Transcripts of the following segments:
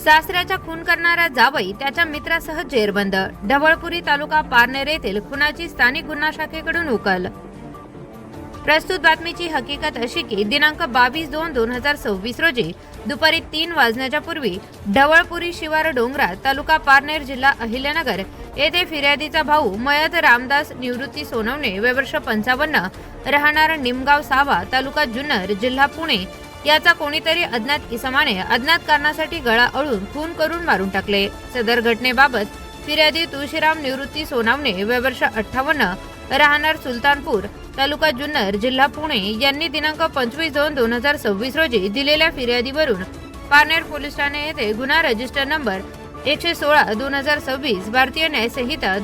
सासऱ्याचा खून करणारा जावई त्याच्या मित्रासह जेरबंद। ढवळपुरी तालुका पारनेर येथील खुनाची स्थानिक गुन्हा शाखेकडून उकल। प्रस्तुत बातमीची हकीकत अशी की दिनांक 22/2/2026 रोजी दुपारी 3 वाजण्याच्या पूर्वी ढवळपुरी शिवार डोंगरात तालुका पारनेर जिल्हा अहिल्यानगर येथे फिर्यादीचा भाऊ मयत रामदास निवृत्ती सोनवणे वय वर्ष 55 राहणार निमगाव सावा तालुका जुन्नर जिल्हा पुणे याचा कोणीतरी अज्ञात इसमाने अज्ञात कारणासाठी गळा अळून खून करून मारून टाकले। सदर घटनेबाबत फिर्यादी तुळशीराम निवृत्ती सोनवणे वय वर्ष 58 राहणार सुलतानपूर तालुका जुन्नर जिल्हा पुणे यांनी दिनांक 25/2/2026 रोजी दिलेल्या फिर्यादीवरून पारनेर पोलीस ठाणे येथे गुन्हा रजिस्टर नंबर 116/2026 भारतीय न्याय संहिता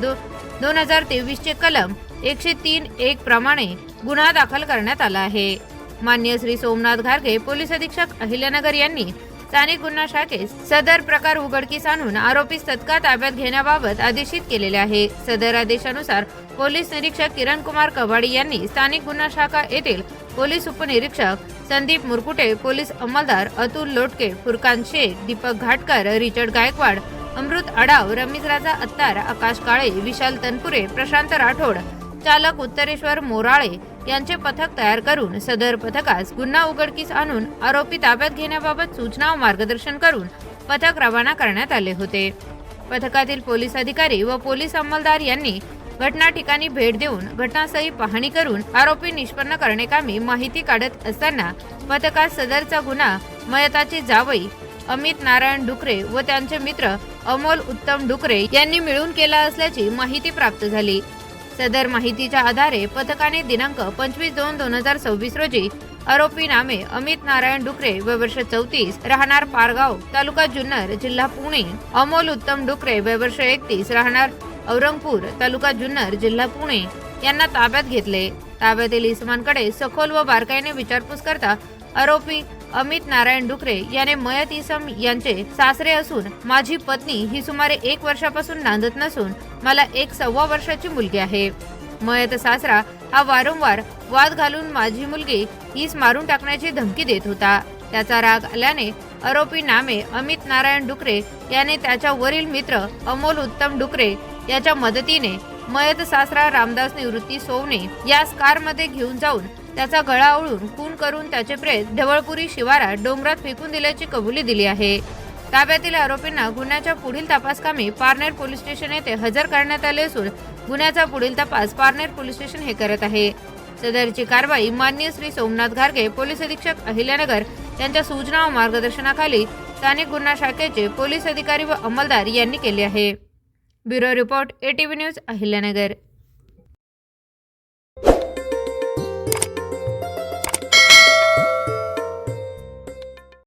2023 चे कलम 103(1) प्रमाणे गुन्हा दाखल करण्यात आला आहे। माननीय श्री सोमनाथ घारगे पोलीस अधीक्षक अहिल्यानगर यांनी स्थानिक गुन्हा शाखेस सदर प्रकार उघडकीस आणून आरोपीस तत्काळ ताब्यात घेण्याबाबत आदेशित केलेले आहे। सदर आदेशानुसार पोलीस निरीक्षक किरण कुमार कवाडी यांनी स्थानिक गुन्हा शाखा येथील पोलीस उपनिरीक्षक संदीप मुरकुटे, पोलीस अंमलदार अतुल लोटके, फुरकान शेख, दीपक घाटकर, रिचर्ड गायकवाड, अमृत अडाव, रमीज राजा अत्तार, आकाश काळे, विशाल तनपुरे, प्रशांत राठोड, चालक उत्तरेश्वर मोराळे यांचे पथक तयार करून सदर पथकास गुन्हा उघडकीस आणून आरोपी ताब्यात घेण्याबाबत सूचना व मार्गदर्शन करून पथक रवाना करण्यात आले होते। पथकातील पोलीस अधिकारी व पोलीस अंमलदार यांनी घटना ठिकाणी भेट देऊन घटनास्थळी पाहणी करून आरोपी निष्पन्न करण्याकामी माहिती काढत असताना पथकात सदरचा गुन्हा मयताचे जावई अमित नारायण डुकरे व त्यांचे मित्र अमोल उत्तम डुकरे यांनी मिळून केला असल्याची माहिती प्राप्त झाली। सदर माहितीच्या आधारे पथकाने दिनांक 25/2/2026 रोजी आरोपी नामे अमित नारायण डुकरे वय वर्ष 34 राहणार पारगाव तालुका जुन्नर जिल्हा पुणे, अमोल उत्तम डुकरे वय वर्ष 31 राहणार औरंगपूर तालुका जुन्नर जिल्हा पुणे यांना ताब्यात घेतले। ताब्यातील इसमांकडे सखोल व बारकाईने विचारपूस करता आरोपी अमित नारायण डुकरे याने मयत इसम यांचे सासरे असून माझी पत्नी ही सुमारे 1 वर्षापासून नांदत नसून मला 1.25 वर्षाची मुलगी आहे। मयत सासरा हा वारंवार वाद घालून माझी मुलगी हीच मारून टाकण्याची धमकी देत होता। त्याचा राग आल्याने आरोपी नामे अमित नारायण डुकरे याने त्याच्या वरील मित्र अमोल उत्तम डुकरे याच्या मदतीने मयत सासरा रामदास निवृत्ती सोवणे यास कारमध्ये घेऊन जाऊन त्याचा गळा आवळून खून करून त्याचे प्रेत ढवळपुरी शिवारात डोंगरात फेकून दिल्याची कबुली दिली आहे। ताब्यातील आरोपींना गुन्ह्याच्या पुढील तपासकामी पारनेर पोलीस स्टेशन येथे हजर करण्यात आले असून गुन्ह्याचा पुढील तपास पारनेर पोलीस स्टेशन हे करत आहे। सदरची कारवाई माननीय श्री सोमनाथ घारगे पोलीस अधीक्षक अहिल्यानगर यांच्या सूचना व मार्गदर्शनाखाली स्थानिक गुन्हा शाखेचे पोलीस अधिकारी व अंमलदार यांनी केले आहे। Bureau report ATV news Ahilyanagar.